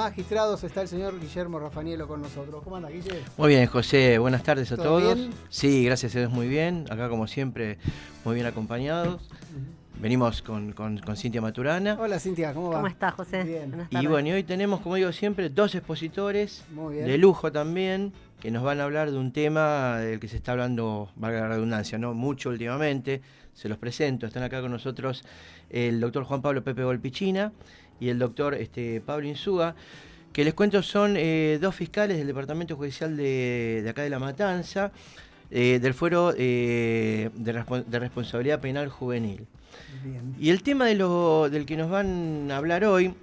Magistrados está el señor Guillermo Rafanielo con nosotros. ¿Cómo anda, Guille? Muy bien, José. Buenas tardes a ¿Todo todos. bien? Sí, gracias a Dios, muy bien. Acá, como siempre, muy bien acompañados. Venimos con Cintia Maturana. Hola, Cintia, ¿cómo va? ¿Cómo estás, José? Bien. Buenas Y tardes. bueno, y hoy tenemos, como digo siempre, dos expositores Muy bien. de lujo también, que nos van a hablar de un tema del que se está hablando, valga la redundancia, no mucho últimamente. Se los presento. Están acá con nosotros el doctor Juan Pablo Pepe Golpichina y el doctor Pablo Insúa, que les cuento son dos fiscales del Departamento Judicial de acá de La Matanza, del Fuero de Responsabilidad Penal Juvenil. Bien. Y el tema del que nos van a hablar hoy,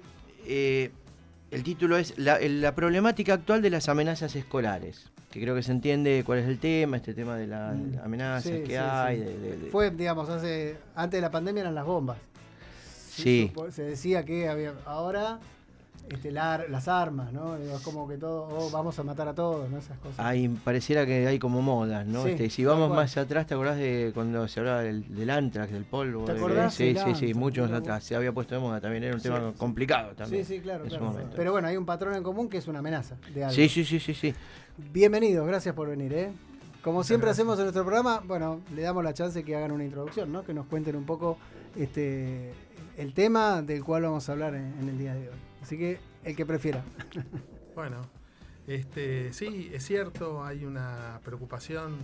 el título es la problemática actual de las amenazas escolares, que creo que se entiende cuál es el tema, este tema de las amenazas que hay. Sí. Fue, digamos, antes de la pandemia eran las bombas. Sí. Se decía que había ahora las armas, ¿no? Es como que todo, vamos a matar a todos, ¿no? Esas cosas. Pareciera que hay como modas, ¿no? Sí, Si vamos más atrás, ¿te acordás de cuando se hablaba del antrax, del polvo? ¿Te acordás? Sí, muchos más atrás. Se había puesto de moda también, era un tema complicado también. Sí, claro. En su momento. Pero bueno, hay un patrón en común que es una amenaza de algo. Sí. Bienvenidos, gracias por venir, ¿eh? Como siempre hacemos en nuestro programa, bueno, le damos la chance que hagan una introducción, ¿no? Que nos cuenten un poco el tema del cual vamos a hablar en el día de hoy. Así que, el que prefiera. Bueno, sí, es cierto, hay una preocupación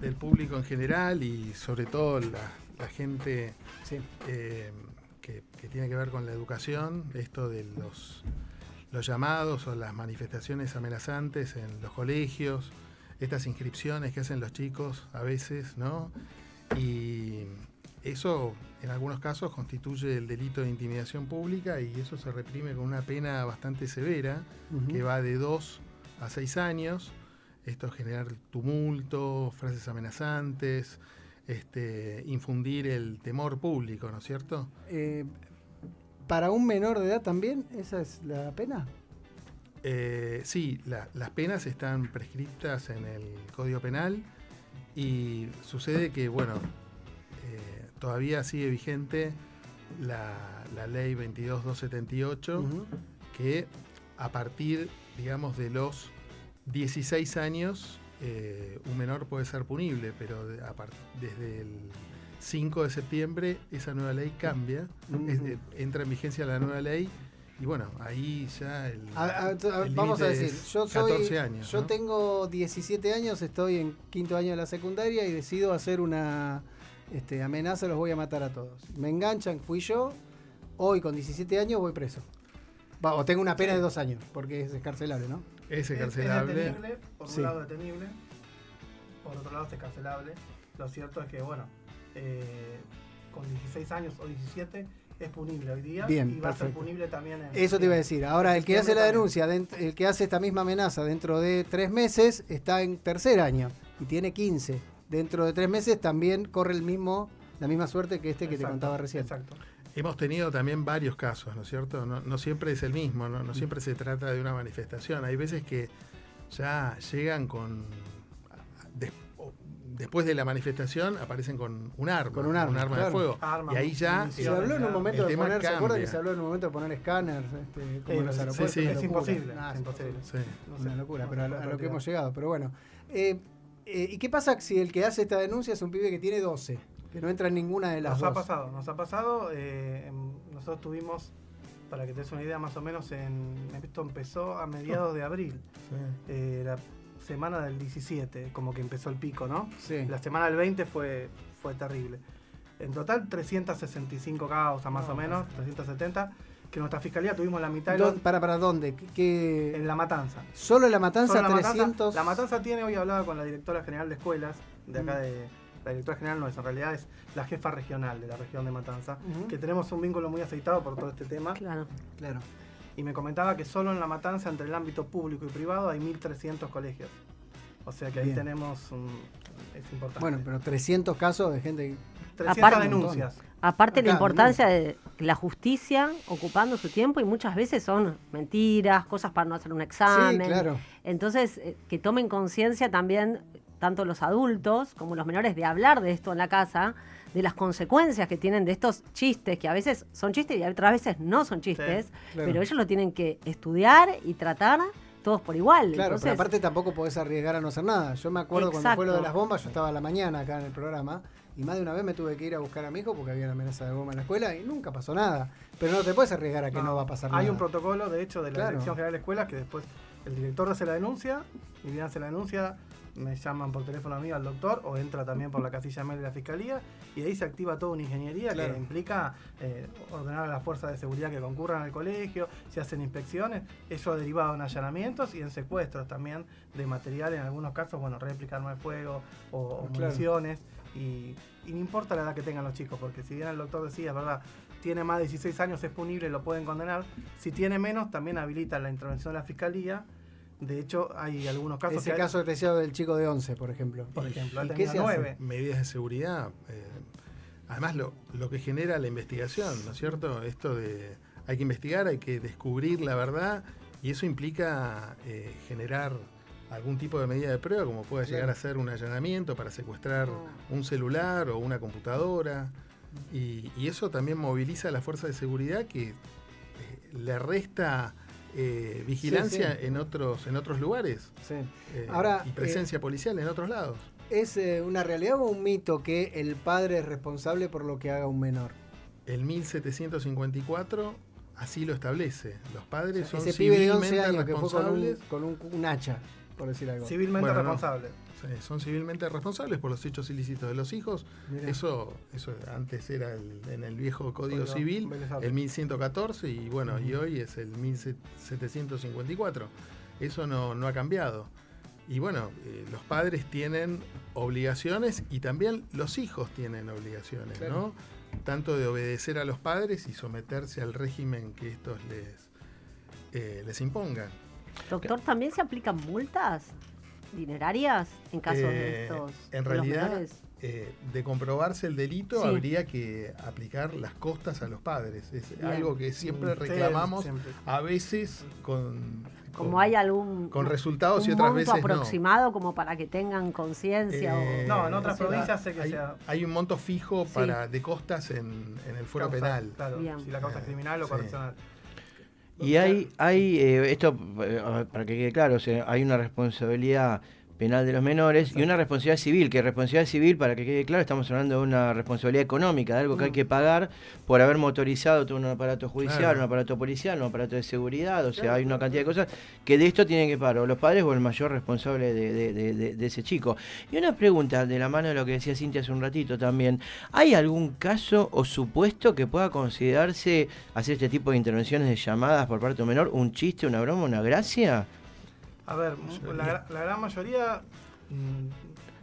del público en general y sobre todo la gente que tiene que ver con la educación, esto de los llamados o las manifestaciones amenazantes en los colegios, estas inscripciones que hacen los chicos a veces, ¿no? Y eso en algunos casos constituye el delito de intimidación pública y eso se reprime con una pena bastante severa, que va de 2 a 6 años. Esto es generar tumulto, frases amenazantes, infundir el temor público, ¿no es cierto? ¿Para un menor de edad también esa es la pena? Sí, las penas están prescriptas en el Código Penal y sucede que, bueno, todavía sigue vigente la ley 22.278, que a partir, digamos, de los 16 años, un menor puede ser punible, pero desde el 5 de septiembre esa nueva ley cambia, entra en vigencia la nueva ley. Y bueno, ahí ya el vamos a decir, yo 14 años. Yo ¿no? tengo 17 años, estoy en 5º año de la secundaria y decido hacer una amenaza, los voy a matar a todos. Me enganchan, fui yo, hoy con 17 años voy preso. O tengo una pena de 2 años, porque es escarcelable, ¿no? Es escarcelable. Es detenible, por un lado detenible, por otro lado es escarcelable. Lo cierto es que, bueno, con 16 años o 17 es punible hoy día. Bien, y va perfecto. a ser punible también Eso te iba a decir. Ahora, el que hace la denuncia, el que hace esta misma amenaza dentro de 3 meses, está en 3er año y tiene 15. Dentro de 3 meses también corre la misma suerte que que te contaba recién. Exacto. Hemos tenido también varios casos, ¿no es cierto? No siempre es el mismo, no siempre se trata de una manifestación. Hay veces que ya llegan después de la manifestación aparecen con un arma. Con un arma, de claro. fuego. Y ahí ya Se habló en un momento el de tema poner, ¿se acuerdan que cambia. se habló en un momento de poner escáneres como en los aeropuertos? sí, es imposible. Es imposible. Sí. Una locura, pero a lo que hemos llegado. Pero bueno. ¿Y qué pasa si el que hace esta denuncia es un pibe que tiene 12? Que no entra en ninguna de las dos. Nos ha pasado. Nosotros tuvimos, para que te des una idea más o menos, esto empezó a mediados de abril. Sí. La semana del 17, como que empezó el pico, ¿no? Sí. La semana del 20 fue terrible. En total 365 causas más o menos, 370, que nuestra fiscalía tuvimos la mitad de ¿Para dónde? en La Matanza. ¿Solo en La Matanza? Solo en 300. La Matanza tiene, hoy hablaba con la directora general de escuelas, de acá la directora general no es, en realidad es la jefa regional de la región de Matanza, que tenemos un vínculo muy aceitado por todo este tema. Claro. Y me comentaba que solo en La Matanza, entre el ámbito público y privado, hay 1.300 colegios. O sea que ahí tenemos es importante. Bueno, pero 300 casos de gente. 300 denuncias. Aparte Acá, la importancia de la justicia ocupando su tiempo y muchas veces son mentiras, cosas para no hacer un examen. Sí, claro. Entonces, que tomen conciencia también tanto los adultos como los menores, de hablar de esto en la casa, de las consecuencias que tienen de estos chistes, que a veces son chistes y otras veces no son chistes, Sí, claro. pero ellos lo tienen que estudiar y tratar todos por igual. Claro, Entonces, pero aparte tampoco podés arriesgar a no hacer nada. Yo me acuerdo cuando fue lo de Exacto. las bombas, yo estaba a la mañana acá en el programa y más de una vez me tuve que ir a buscar a mi hijo porque había una amenaza de bomba en la escuela y nunca pasó nada. Pero no te puedes arriesgar a que no va a pasar nada. Hay un protocolo, de hecho, de la Claro. Dirección General de Escuelas que después el director hace la denuncia y bien hace la denuncia, me llaman por teléfono a mí al doctor o entra también por la casilla mail de la fiscalía y ahí se activa toda una ingeniería Claro. que implica ordenar a las fuerzas de seguridad que concurran al colegio, se hacen inspecciones, eso ha derivado en allanamientos y en secuestros también de material, en algunos casos, bueno, réplica, arma de fuego o Claro. municiones y no importa la edad que tengan los chicos, porque si bien el doctor decía, ¿verdad? Tiene más de 16 años, es punible, lo pueden condenar. Si tiene menos, también habilita la intervención de la fiscalía. De hecho, hay algunos casos Ese que caso que te decía del chico de 11, por ejemplo. por ejemplo, ¿Y ha qué tenido se hace? 9. Medidas de seguridad. Además, lo que genera la investigación, ¿no es cierto? Esto de hay que investigar, hay que descubrir la verdad y eso implica generar algún tipo de medida de prueba, como puede llegar a ser un allanamiento para secuestrar un celular o una computadora. Y eso también moviliza a la fuerza de seguridad que le resta vigilancia Sí, sí. en otros lugares. Sí. Ahora, y presencia policial en otros lados. ¿es una realidad o un mito que el padre es responsable por lo que haga un menor? El 1754 así lo establece. Los padres son Ese pibe de 11 civilmente años que fue responsables. con un hacha, por decir algo. Civilmente Bueno, no. responsable. Sí, son civilmente responsables por los hechos ilícitos de los hijos. Mirá. Eso antes era en el viejo Código Civil, Vélez Arfield. el 1114, y bueno, y hoy es el 1754. Eso no ha cambiado. Y bueno, los padres tienen obligaciones y también los hijos tienen obligaciones, Claro. ¿no? Tanto de obedecer a los padres y someterse al régimen que estos les impongan. doctor, ¿también se aplican multas dinerarias en casos de Eh, estos? en de los realidad, menores? de comprobarse el delito, Sí. habría que aplicar las costas a los padres. Es Bien. algo que siempre Sí, reclamamos, siempre. a veces Como hay algún con resultados y un otras monto veces no. aproximado como para que tengan conciencia No, en otras Sí. provincias sé que hay, sea. hay un monto fijo Sí. de costas en el fuero causa, penal. Claro, Bien. si la causa es criminal o Sí. correccional. Y hay esto, para que quede claro, o sea, hay una responsabilidad penal de los menores y una responsabilidad civil, que responsabilidad civil, para que quede claro, estamos hablando de una responsabilidad económica, de algo que hay que pagar por haber motorizado todo un aparato judicial, Claro. un aparato policial, un aparato de seguridad, o sea, hay una cantidad de cosas que de esto tienen que pagar o los padres o el mayor responsable de ese chico. Y una pregunta, de la mano de lo que decía Cintia hace un ratito también, ¿hay algún caso o supuesto que pueda considerarse hacer este tipo de intervenciones de llamadas por parte de un menor, un chiste, una broma, una gracia? A ver, la gran mayoría.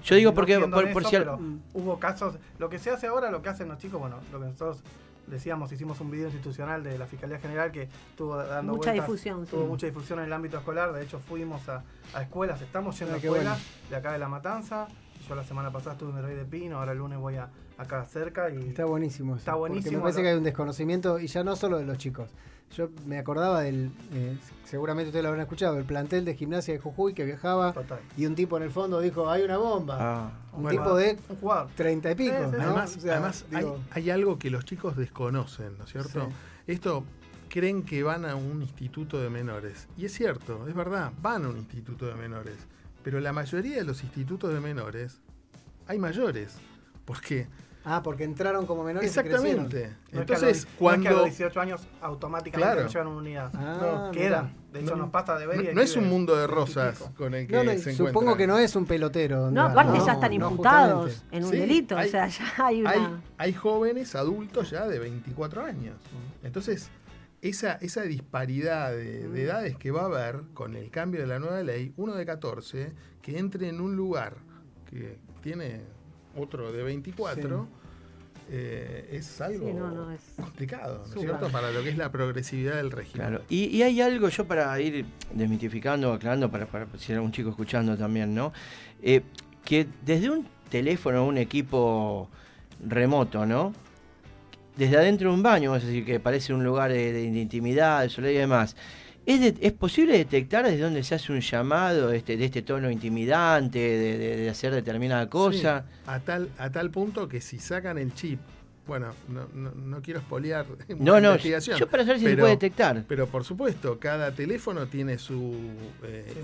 Yo digo no porque tiendo en por eso, si pero hubo casos. Lo que se hace ahora, lo que hacen los chicos, bueno, lo que nosotros decíamos, hicimos un video institucional de la Fiscalía General que estuvo dando Mucha vueltas, difusión, tuvo sí. mucha difusión en el ámbito escolar. De hecho, fuimos a escuelas, estamos yendo a qué escuelas de acá de La Matanza. Yo la semana pasada estuve en el Rey de Pino, ahora el lunes voy acá cerca y Está buenísimo eso, Está porque buenísimo, me parece lo- que hay un desconocimiento, y ya no solo de los chicos. Yo me acordaba seguramente ustedes lo habrán escuchado, el plantel de gimnasia de Jujuy que viajaba total. y un tipo en el fondo dijo, hay una bomba. Ah. Un Bueno, tipo de Un jugador. 30 y pico. Sí, sí, ¿no? Además, O sea, además digo, hay algo que los chicos desconocen, ¿no es cierto? Sí. Esto creen que van a un instituto de menores. Y es cierto, es verdad, van a un instituto de menores. Pero la mayoría de los institutos de menores hay mayores. Porque, porque entraron como menores y crecieron. exactamente. No Entonces, es que a cuando. los 18 años automáticamente Claro. te llevan una unidad. Ah, Quedan. mirá. De hecho, No- nos pasa de ver. y No, hay no es un pibes mundo de 20 y rosas pico. con el que No, no, se supongo encuentran. que no es un pelotero. donde No, van, aparte ya están No, imputados justamente. en un Sí, delito, hay- o sea, ya hay una... Hay jóvenes adultos ya de 24 años. Entonces, esa disparidad de edades que va a haber con el cambio de la nueva ley, uno de 14, que entre en un lugar que tiene otro de 24, es algo Sí, no, es complicado, ¿no es súper. cierto? Para lo que es la progresividad del régimen. Claro, y hay algo, yo para ir desmitificando, aclarando, para si hay algún chico escuchando también, ¿no? Que desde un teléfono, un equipo remoto, ¿no? Desde adentro de un baño, es decir, que parece un lugar de intimidad, de soledad y demás, ¿Es posible detectar desde dónde se hace un llamado de este tono intimidante, de hacer determinada cosa? Sí, a tal punto que si sacan el chip, bueno, no quiero espolear No, investigación. yo para saber si se puede detectar. Pero por supuesto, cada teléfono tiene su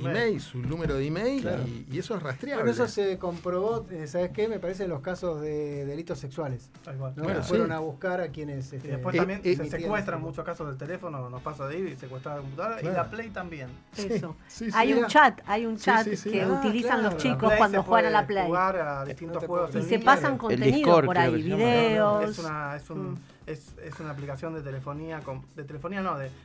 email, su número de email, claro. y eso es rastreable. Bueno, eso se comprobó, ¿sabes qué? Me parece en los casos de delitos sexuales. Tal cual. ¿No? Bueno, Que fueron sí. a buscar a quienes... Y después también se emitían secuestran ese- muchos casos del teléfono, nos pasa de ir y secuestrar la computadora, Claro. y la Play también. Eso. Sí, sí, Hay sí. un chat Sí, sí. que Ah, utilizan claro. los La chicos Play cuando se juegan a la puede Play. jugar a distintos No te juegos. puedo Y creer. se en línea. pasan El contenido Discord, por creo ahí, que se llama. videos. Es una aplicación de telefonía,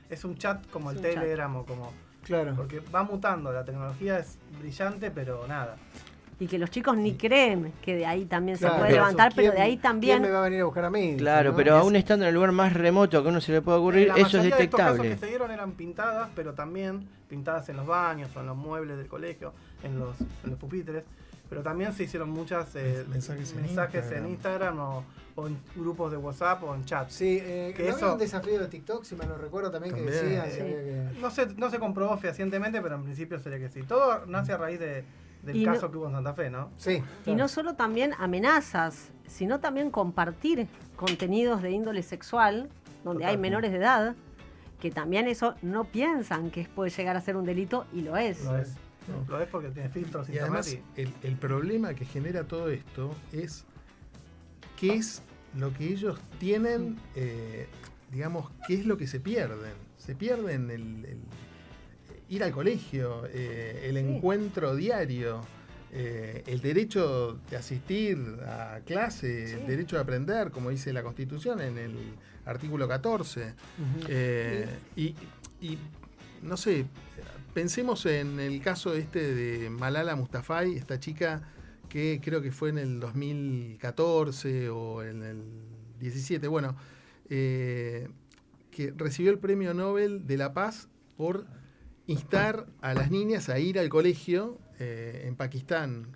es un chat como Es el un chat. Telegram o como... Claro. Porque va mutando, la tecnología es brillante, pero nada. Y que los chicos ni creen que de ahí también Claro, se puede levantar, pero ¿quién- de ahí ¿Quién también... me va a venir a buscar a mí? Claro, ¿no? pero Es- aún estando en el lugar más remoto que a uno se le puede ocurrir, La eso es mayoría de estos casos detectable. que se dieron eran pintadas, pero también pintadas en los baños o en los muebles del colegio, en los pupitres. Pero también se hicieron muchas Mensajes en en Instagram o en grupos de WhatsApp o en chats. Sí, Que que eso- había un desafío de TikTok, si me lo recuerdo también, que También. decían Sí. que había que... No se comprobó fehacientemente, pero en principio sería que sí. Todo nace a raíz del Y no- caso que hubo en Santa Fe, ¿no? Sí, Y claro. no solo también amenazas, sino también compartir contenidos de índole sexual, donde hay Total. menores de edad, que también eso no piensan que puede llegar a ser un delito y lo es. Lo es. Lo es porque tiene filtros Y además, internet el problema que genera todo esto es qué es lo que ellos tienen, digamos, qué es lo que se pierden. Se pierden el ir al colegio, el encuentro diario, el derecho de asistir a clase, el derecho de aprender, como dice la Constitución en el artículo 14. Ujú. Y no sé, pensemos en el caso de Malala Mustafay, esta chica que creo que fue en el 2014 o en el 17, bueno, que recibió el Premio Nobel de la Paz por instar a las niñas a ir al colegio en Pakistán.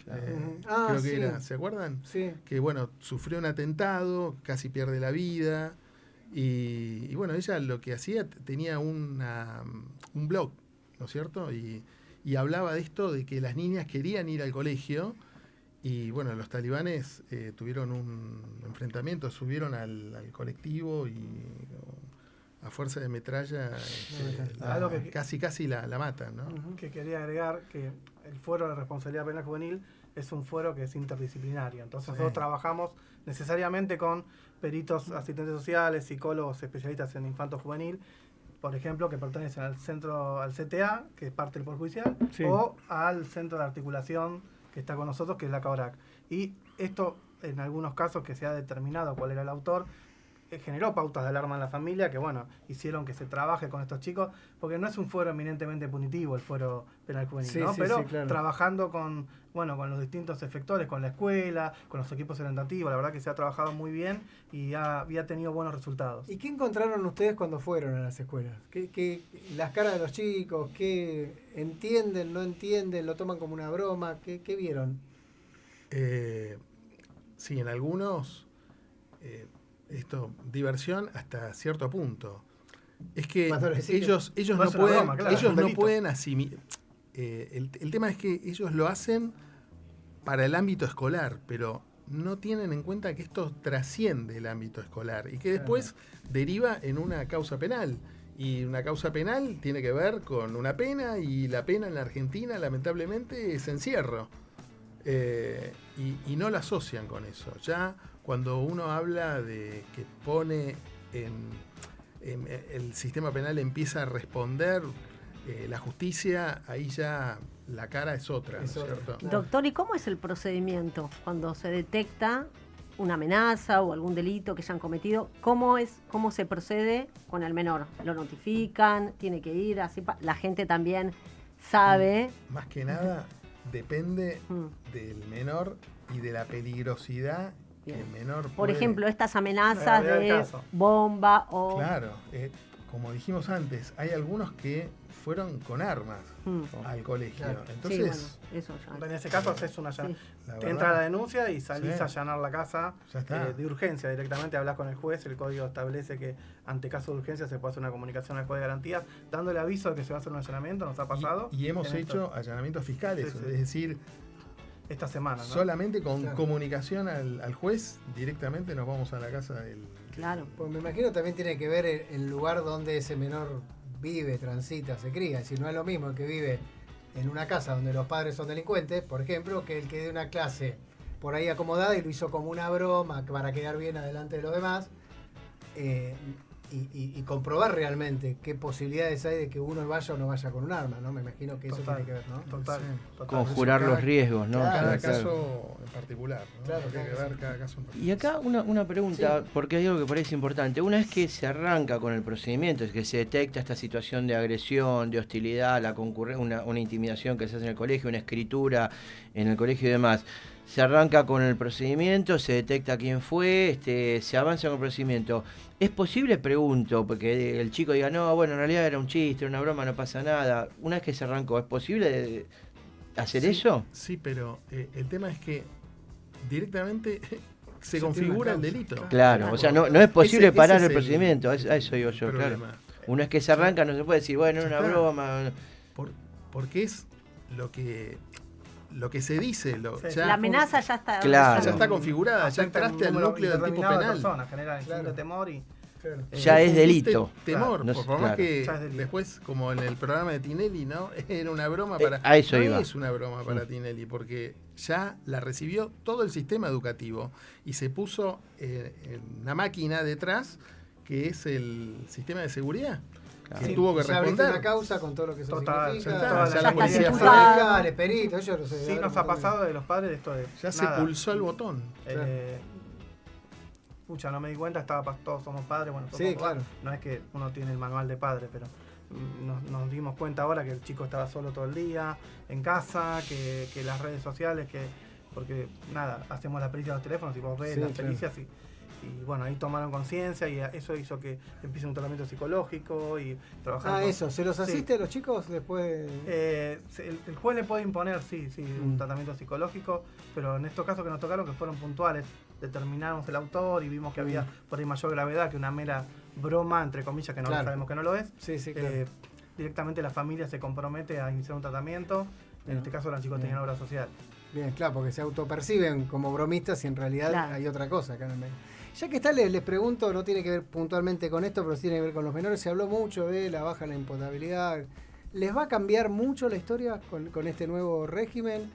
Ah, creo que sí. era, ¿se acuerdan? Sí. Que bueno, sufrió un atentado, casi pierde la vida. Y bueno, ella lo que hacía, tenía un blog, ¿no es cierto? Y hablaba de esto, de que las niñas querían ir al colegio. Y bueno, los talibanes tuvieron un enfrentamiento, subieron al colectivo y a fuerza de metralla Algo que- casi la matan, ¿no? que quería agregar que el fuero de responsabilidad penal juvenil es un fuero que es interdisciplinario. Entonces Sí. nosotros trabajamos necesariamente con peritos asistentes sociales, psicólogos especialistas en infanto juvenil, por ejemplo, que pertenecen al CTA, que es parte del Poder Judicial, Sí. o al centro de articulación que está con nosotros, que es la CAORAC. Y esto, en algunos casos que se ha determinado cuál era el autor, generó pautas de alarma en la familia que, bueno, hicieron que se trabaje con estos chicos, porque no es un fuero eminentemente punitivo el fuero penal juvenil, Sí, ¿no? sí, Pero sí, claro. trabajando con los distintos efectores, con la escuela, con los equipos orientativos, la verdad que se ha trabajado muy bien y había tenido buenos resultados. ¿Y qué encontraron ustedes cuando fueron a las escuelas? ¿Qué, las caras de los chicos? ¿Qué entienden, no entienden? ¿Lo toman como una broma? ¿Qué vieron? Sí, en algunos, diversión hasta cierto punto. Es que Cuando les decís ellos no no es una pueden, broma, claro, es ellos un no delito. pueden asimilar. El tema es que ellos lo hacen para el ámbito escolar, pero no tienen en cuenta que esto trasciende el ámbito escolar y que después deriva en una causa penal. Y una causa penal tiene que ver con una pena, y la pena en la Argentina, lamentablemente, es encierro. Y no la asocian con eso. Ya cuando uno habla de que pone el sistema penal empieza a responder la justicia, ahí ya la cara es otra, ¿no es cierto? Doctor, ¿y cómo es el procedimiento cuando se detecta una amenaza o algún delito que hayan cometido? ¿Cómo se procede con el menor? ¿Lo notifican? ¿Tiene que ir? Así la gente también sabe. Más que nada depende Mm. del menor y de la peligrosidad que Bien. el menor Por puede. ejemplo, estas amenazas La gravedad del de caso. bomba o... Claro, como dijimos antes, hay algunos que fueron con armas al colegio. Claro. Entonces, sí, bueno, eso ya. En ese caso haces una Sí. te entra la denuncia y salís Sí. a allanar la casa Ya está. de urgencia. Directamente hablas con el juez, el código establece que ante caso de urgencia se puede hacer una comunicación al juez de garantías, dándole aviso de que se va a hacer un allanamiento, nos ha pasado. y hemos en hecho allanamientos fiscales, Sí, sí. es decir, esta semana, ¿no? solamente con Claro. comunicación al juez, directamente nos vamos a la casa del... Claro. Pues me imagino también tiene que ver el lugar donde ese menor vive, transita, se cría. Si no es lo mismo el que vive en una casa donde los padres son delincuentes, por ejemplo, que el que de una clase por ahí acomodada y lo hizo como una broma para quedar bien adelante de los demás. Y comprobar realmente qué posibilidades hay de que uno vaya o no vaya con un arma, ¿no? Me imagino que eso Total. tiene que ver, ¿no? Total, Sí. total. Conjurar los riesgos, ¿no? Claro, Cada Claro. caso en particular, ¿no? Claro, Porque hay que claro. ver cada caso en particular. Y acá una pregunta, porque hay algo que parece importante. Una vez que se arranca con el procedimiento, es que se detecta esta situación de agresión, de hostilidad, una intimidación que se hace en el colegio, una escritura en el colegio y demás, se arranca con el procedimiento, se detecta quién fue, se avanza con el procedimiento. ¿Es posible, pregunto, porque el chico diga, no, bueno, en realidad era un chiste, era una broma, no pasa nada? Una vez que se arrancó, ¿es posible hacer Sí, eso? Sí, pero el tema es que directamente se tiene configura el una causa. delito. Claro, o sea, no es posible Ese parar es el procedimiento, a eso digo yo, claro. problema. Una vez que se arranca no se puede decir, bueno, era Ya una está. broma. Porque es lo que se dice. Sí. Ya La amenaza ya está. Claro. ya está configurada, ya Afecta a un entraste al número núcleo del tipo indeterminado de penal. personas, genera Claro. de temor y Claro. Ya es Infundiste delito. Temor, No por sé, más claro. que Ya es delito. después, como en el programa de Tinelli, ¿no? Era una broma para. A eso no iba. es una broma para Tinelli, porque ya la recibió todo el sistema educativo y se puso en una máquina detrás que es el sistema de seguridad. Claro. Que tuvo que ya abriste responder. una causa con todo lo que eso Total, significa. ya está, toda ya la la gente policía que fue. sabe. fiscales, peritos, yo no sé. Sí, nos ha pasado de los padres esto de. Ya se nada, pulsó el botón. Pucha, no me di cuenta, todos somos padres, bueno, Sí, somos claro. no es que uno tiene el manual de padre, pero nos dimos cuenta ahora que el chico estaba solo todo el día, en casa, que las redes sociales, porque nada, hacemos la pericia de los teléfonos y vos ves Sí, las claro. pericias y bueno, ahí tomaron conciencia y eso hizo que empiece un tratamiento psicológico y trabajar. Eso, ¿se los Sí. asiste a los chicos después? El juez le puede imponer, sí, un Mm. tratamiento psicológico, pero en estos casos que nos tocaron, que fueron puntuales, determinamos el autor y vimos que había por ahí mayor gravedad que una mera broma, entre comillas, que no Claro. sabemos que no lo es. Sí, sí, claro. Directamente la familia se compromete a iniciar un tratamiento. En Bien. este caso, los chicos Bien. tenían obra social. Bien, claro, porque se autoperciben como bromistas y en realidad Claro. hay otra cosa acá en el medio. Ya que está, les pregunto, no tiene que ver puntualmente con esto, pero sí tiene que ver con los menores. Se habló mucho de la baja en la imputabilidad. ¿Les va a cambiar mucho la historia con este nuevo régimen?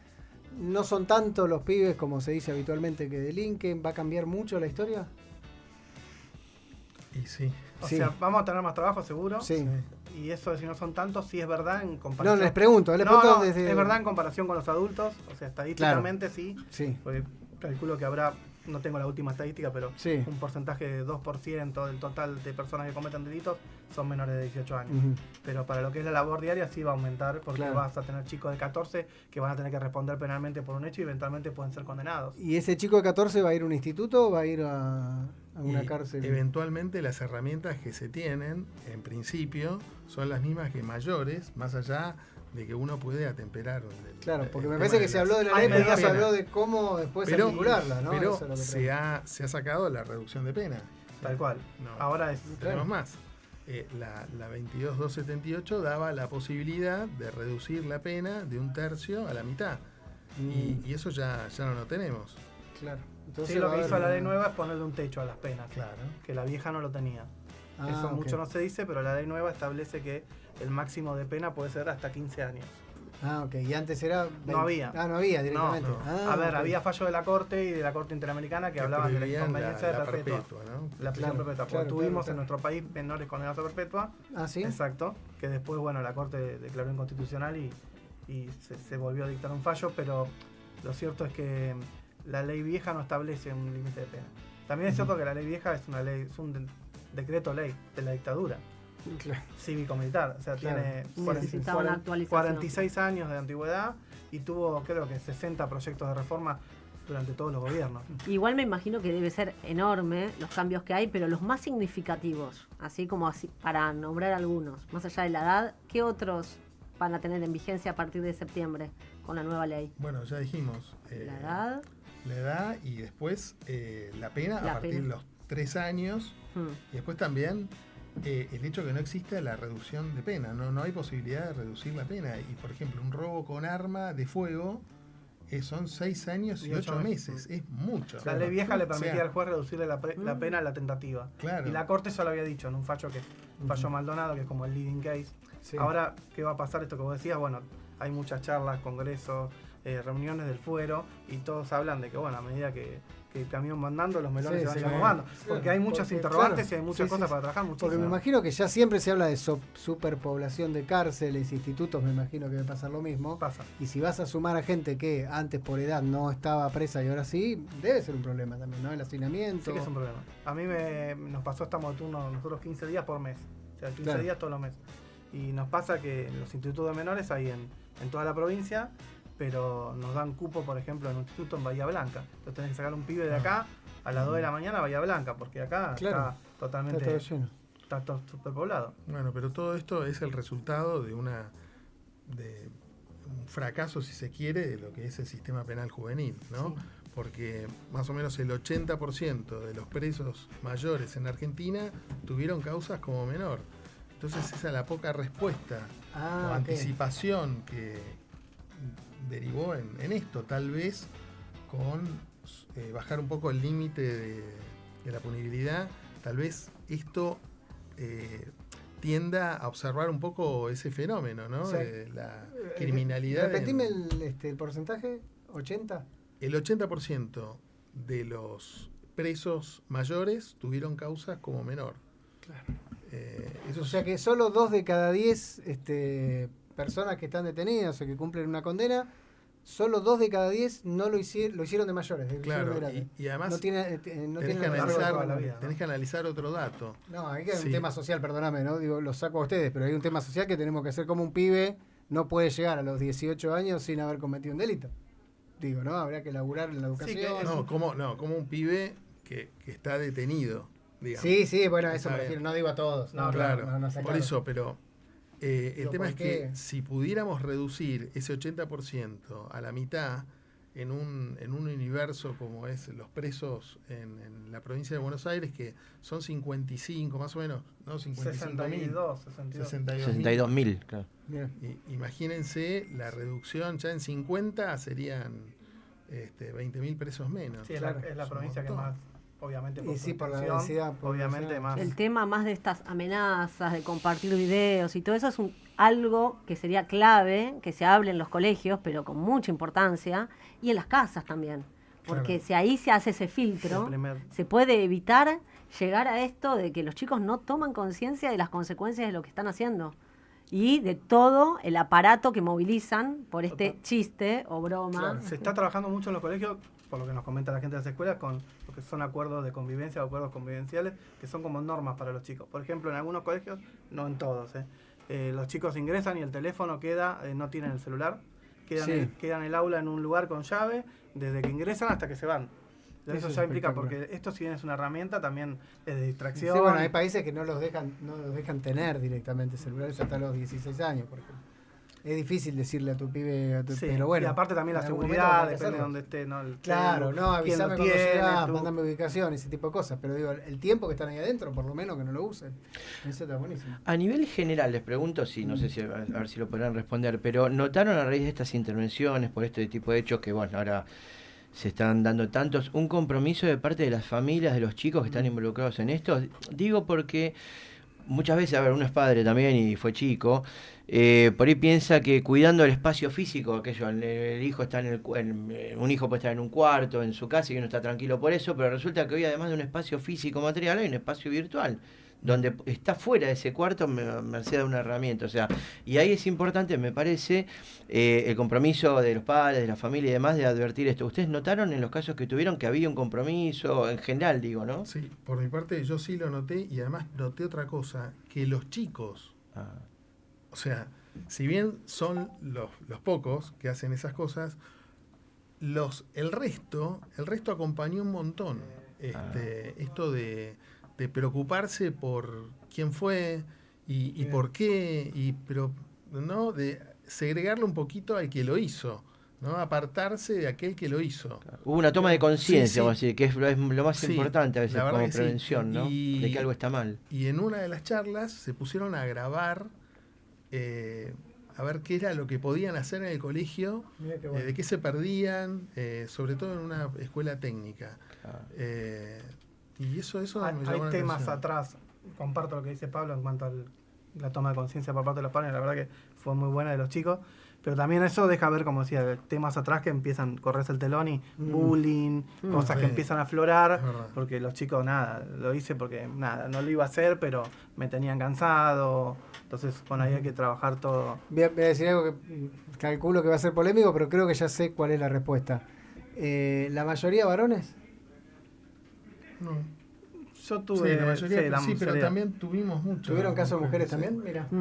No son tanto los pibes como se dice habitualmente que delinquen. ¿Va a cambiar mucho la historia? Y sí. O Sí. sea, vamos a tener más trabajo seguro. Sí. Y eso de si no son tantos, sí es verdad en No, comparación. les pregunto, No, desde... es verdad en comparación con los adultos. O sea, estadísticamente sí. Sí, Porque calculo que habrá, no tengo la última estadística, pero sí. un porcentaje de 2% del total de personas que cometen delitos son menores de 18 años. Ujú. Pero para lo que es la labor diaria sí va a aumentar porque Claro. vas a tener chicos de 14 que van a tener que responder penalmente por un hecho y eventualmente pueden ser condenados. ¿Y ese chico de 14 va a ir a un instituto o va a ir a una Y cárcel? eventualmente las herramientas que se tienen, en principio, son las mismas que mayores, más allá de que uno puede atemperar. Claro, porque me el parece tema que de se habló de la Hay ley, pero no medidas se habló penales. de cómo después Pero- articularla, ¿no? Pero Eso es lo que se ha sacado la reducción de pena. Tal cual. No, Ahora es... tenemos más. La 22.278 daba la posibilidad de reducir la pena de 1/3 a la mitad. Y eso ya no lo tenemos. Claro. Entonces Sí, lo va a que hizo haber la ley una- nueva es ponerle un techo a las penas. Claro. Que la vieja no lo tenía. Ah, Eso ok. mucho no se dice, pero la ley nueva establece que el máximo de pena puede ser hasta 15 años. Ah, ok. Y antes era... 20. No había. Ah, no había directamente. No. Ah, A ver, ok. había fallo de la Corte y de la Corte Interamericana que hablaban de la prohibían inconveniencia de la perpetua. perpetua, ¿no? La prisión Claro, perpetua. claro, Porque tuvimos claro. en nuestro país menores condenados a perpetua. Ah, sí. Exacto. Que después, bueno, la Corte declaró inconstitucional y se volvió a dictar un fallo, pero lo cierto es que la ley vieja no establece un límite de pena. También es cierto que la ley vieja es una ley, es un decreto ley de la dictadura Claro. cívico-militar. O sea, Claro. tiene Necesitaba una actualización. 46 años de antigüedad y tuvo, creo que 60 proyectos de reforma. durante todos los gobiernos. Igual me imagino que debe ser enorme los cambios que hay, pero los más significativos, así como así, para nombrar algunos, más allá de la edad, ¿qué otros van a tener en vigencia a partir de septiembre con la nueva ley? Bueno, ya dijimos. La edad. La edad y después la pena a partir de los 3 años. Y después también el hecho que no exista la reducción de pena. No hay posibilidad de reducir la pena. Y por ejemplo, un robo con arma de fuego son 6 años y 8 meses. Es mucho. La ley vieja le permitía al juez reducirle la pena a la tentativa. Claro. Y la Corte ya lo había dicho en un fallo Maldonado, que es como el leading case. Sí. Ahora, ¿qué va a pasar? Esto que vos decías, bueno, hay muchas charlas, congresos, reuniones del fuero, y todos hablan de que, bueno, a medida que el camión mandando, los melones se van llamando. Porque hay muchas interrogantes y hay muchas cosas para trabajar. Muchísimo. Porque me imagino que ya siempre se habla de superpoblación de cárceles, institutos, me imagino que va a pasar lo mismo. Pasa. Y si vas a sumar a gente que antes por edad no estaba presa y ahora sí, debe ser un problema también, ¿no? El hacinamiento. Sí que es un problema. A mí nos pasó, estamos de turno nosotros 15 días por mes. O sea, 15 días todos los meses. Y nos pasa que los institutos de menores hay en toda la provincia, pero nos dan cupo, por ejemplo, en un instituto en Bahía Blanca. Entonces tenés que sacar un pibe de acá a las 2 de la mañana a Bahía Blanca, porque acá está totalmente... Está todo lleno. Está todo superpoblado. Bueno, pero todo esto es el resultado de un fracaso, si se quiere, de lo que es el sistema penal juvenil, ¿no? Sí. Porque más o menos el 80% de los presos mayores en Argentina tuvieron causas como menor. Entonces esa es la poca respuesta o anticipación que derivó en esto, tal vez con bajar un poco el límite de la punibilidad, tal vez esto tienda a observar un poco ese fenómeno, ¿no? De la criminalidad. Repetime el porcentaje, 80. El 80% de los presos mayores tuvieron causas como menor. Claro. O sea que solo 2 de cada 10 personas que están detenidas o que cumplen una condena, solo 2 de cada 10 no lo hicieron de mayores. Claro, y además tenés que analizar otro dato. No, hay que un tema social, perdóname, ¿no? Digo, lo saco a ustedes, pero hay un tema social que tenemos que hacer. Como un pibe no puede llegar a los 18 años sin haber cometido un delito. Digo, ¿no? Habría que laburar en la educación. Como un pibe que está detenido. Digamos. Sí, bueno, eso me refiero, no digo a todos. No, claro, por eso, pero el tema es que si pudiéramos reducir ese 80% a la mitad en un universo como es los presos en la provincia de Buenos Aires, que son 55 más o menos, ¿no? 62.000, claro. Imagínense la reducción, ya en 50 serían 20.000 presos menos. Sí, es la provincia que más... Obviamente por la densidad, obviamente más. El tema más de estas amenazas, de compartir videos y todo eso es algo que sería clave, que se hable en los colegios, pero con mucha importancia, y en las casas también. Porque si ahí se hace ese filtro, se puede evitar llegar a esto de que los chicos no toman conciencia de las consecuencias de lo que están haciendo. Y de todo el aparato que movilizan por este chiste o broma. Claro. Se está trabajando mucho en los colegios, por lo que nos comenta la gente de las escuelas, con lo que son acuerdos de convivencia o acuerdos convivenciales, que son como normas para los chicos. Por ejemplo, en algunos colegios, no en todos, los chicos ingresan y el teléfono queda, no tienen el celular, quedan en el aula en un lugar con llave, desde que ingresan hasta que se van. Eso ya implica, porque esto si bien es una herramienta, también es de distracción. Sí, bueno, hay países que no los dejan tener directamente celulares hasta los 16 años, por ejemplo. Es difícil decirle a tu pibe, pero bueno. Y aparte también la seguridad, depende de donde esté, ¿no? Avísame cuando llegás, mándame ubicación, ese tipo de cosas. Pero digo, el tiempo que están ahí adentro, por lo menos que no lo usen. Eso está buenísimo. A nivel general, les pregunto, no sé si a ver si lo podrán responder, pero ¿notaron a raíz de estas intervenciones por este tipo de hechos que, bueno, ahora se están dando tantos, un compromiso de parte de las familias, de los chicos que están involucrados en esto? Digo porque muchas veces, uno es padre también y fue chico, por ahí piensa que cuidando el espacio físico, aquello, el hijo está un hijo puede estar en un cuarto, en su casa, y uno está tranquilo por eso, pero resulta que hoy, además de un espacio físico material, hay un espacio virtual, donde está fuera de ese cuarto merced a una herramienta. O sea, y ahí es importante, me parece, el compromiso de los padres, de la familia y demás, de advertir esto. ¿Ustedes notaron en los casos que tuvieron que había un compromiso, en general, digo, ¿no? Sí, por mi parte yo sí lo noté, y además noté otra cosa, que los chicos, o sea, si bien son los pocos que hacen esas cosas, el resto acompañó un montón. Esto de preocuparse por quién fue y por qué, pero no de segregarlo un poquito al que lo hizo, ¿no? Apartarse de aquel que lo hizo. Hubo una toma de conciencia, Sí, vamos a decir, que es lo más Sí, importante a veces la verdad como que sí. prevención, ¿no? De que algo está mal. Y en una de las charlas se pusieron a grabar a ver qué era lo que podían hacer en el colegio, Mirá qué bueno. de qué se perdían, sobre todo en una escuela técnica. Claro. Y eso Hay, me llamó hay la temas atención. atrás, comparto lo que dice Pablo en cuanto a la toma de conciencia por parte de los padres, la verdad que fue muy buena de los chicos, pero también eso deja ver, como decía, temas atrás que empiezan a correrse el telón y bullying, cosas que Sí. empiezan a aflorar, Es verdad. porque los chicos, nada, lo hice porque, nada, no lo iba a hacer, pero me tenían cansado, entonces, bueno, ahí hay que trabajar todo. Voy a decir algo que calculo que va a ser polémico, pero creo que ya sé cuál es la respuesta. ¿La mayoría varones? No. Yo Sí, tuve... la mayoría, la sí, pero mayoría. también tuvimos muchos. ¿Tuvieron casos de mujeres sí. también? Mira. Sí,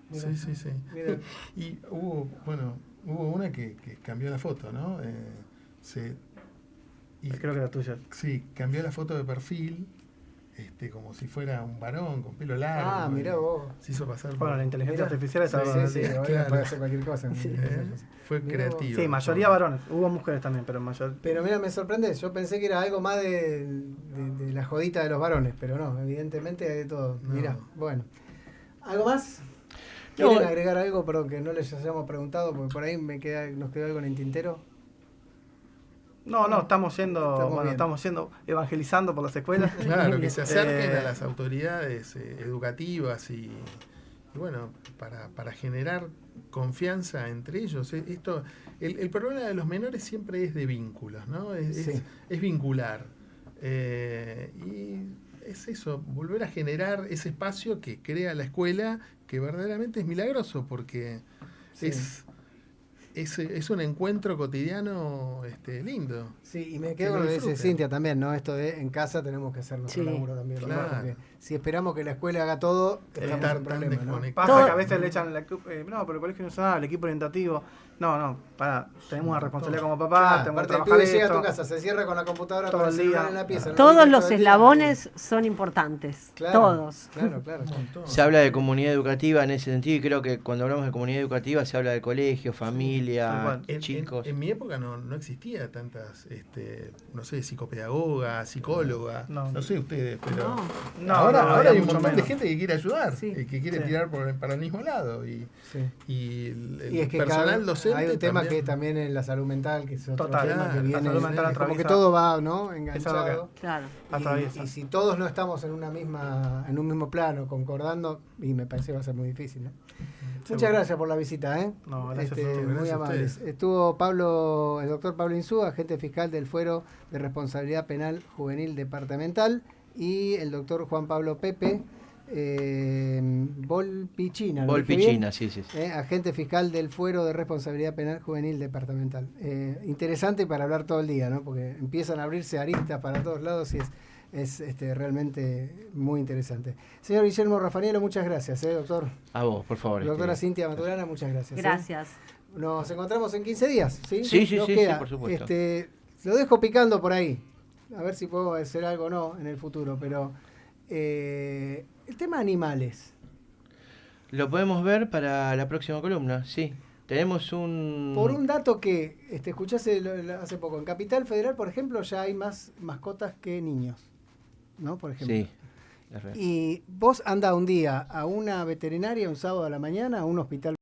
Mira. sí. Mira. Y hubo una que cambió la foto, ¿no? Creo que la tuya. Sí, cambió la foto de perfil, como si fuera un varón con pelo largo. Ah, mirá vos. Se hizo pasar por... Bueno, la inteligencia Mirá. artificial está... Sí, ahora claro. puede hacer cualquier cosa. Fue Mirá vos. creativo. Sí, mayoría varones. Hubo mujeres también, pero mayor... Pero mira, me sorprende. Yo pensé que era algo más de la jodita de los varones, pero no, evidentemente hay de todo. No. Mirá, bueno. ¿Algo más? ¿Quieren No. agregar algo, perdón, que no les hayamos preguntado? Porque por ahí nos quedó algo en el tintero. No, estamos yendo, bien. estamos yendo evangelizando por las escuelas. Claro, que se acerquen Eh, a las autoridades educativas y bueno, para generar confianza entre ellos. El problema de los menores siempre es de vínculos, ¿no? Sí. Es vincular. Y es eso, volver a generar ese espacio que crea la escuela, que verdaderamente es milagroso, porque Sí. es un encuentro cotidiano lindo. Sí, y me Que quedo lo con lo que dice disfruten. Cintia también, ¿no? Esto de en casa tenemos que hacer nuestro Sí. laburo también. ¿no? Claro. Porque si esperamos que la escuela haga todo, estamos Estar en tan problemas, ¿no? desconectados. Pasa Todo- que a veces le echan no, pero el colegio nacional, el equipo orientativo. No, tenemos una responsabilidad como papá, Claro, tenemos que aparte el trabajar pibe llega a esto. tu casa, se cierra con la computadora Todo con el el celular día. en la pieza. no Todos lo los todo el día. eslabones son importantes. Claro, Todos. Claro. Un montón. Se habla de comunidad educativa en ese sentido y creo que cuando hablamos de comunidad educativa se habla de colegio, tal familia, cual. chicos. En mi época no existía tantas, no sé, psicopedagoga, psicóloga, No. no sé ustedes, pero No, ahora había hay un mucho montón de menos. gente que quiere ayudar, Sí. que quiere Sí. tirar para el mismo lado y Sí. el Y es que personal docente hay un tema también. que también en la salud mental, que es otro Total, tema que la viene, salud mental es como que atraviesa- todo va, ¿no? Es algo Enganchado. Claro. Atraviesa. Y si todos no estamos en en un mismo plano, concordando, y me parece que va a ser muy difícil, ¿no? Muchas gracias por la visita, ¿eh? No, gracias a ustedes. muy Gracias a amables. ustedes. Estuvo el doctor Pablo Insúa, agente fiscal del Fuero de Responsabilidad Penal Juvenil Departamental, y el doctor Juan Pablo Pepe Volpichina. ¿lo dije bien? Volpichina, sí. Agente fiscal del Fuero de Responsabilidad Penal Juvenil Departamental. Interesante para hablar todo el día, ¿no? Porque empiezan a abrirse aristas para todos lados y es realmente muy interesante. Señor Guillermo Rafanielo, muchas gracias, doctor. A vos, por favor. Doctora Cintia Maturana, muchas gracias. Gracias. Nos encontramos en 15 días, ¿sí? Sí, Nos sí, queda. por supuesto. Lo dejo picando por ahí. A ver si puedo hacer algo o no en el futuro, pero el tema animales. Lo podemos ver para la próxima columna, sí. Tenemos Por un dato que escuché hace poco, en Capital Federal, por ejemplo, ya hay más mascotas que niños, ¿no? Por ejemplo. Sí, es real. Y vos andás un día a una veterinaria, un sábado a la mañana, a un hospital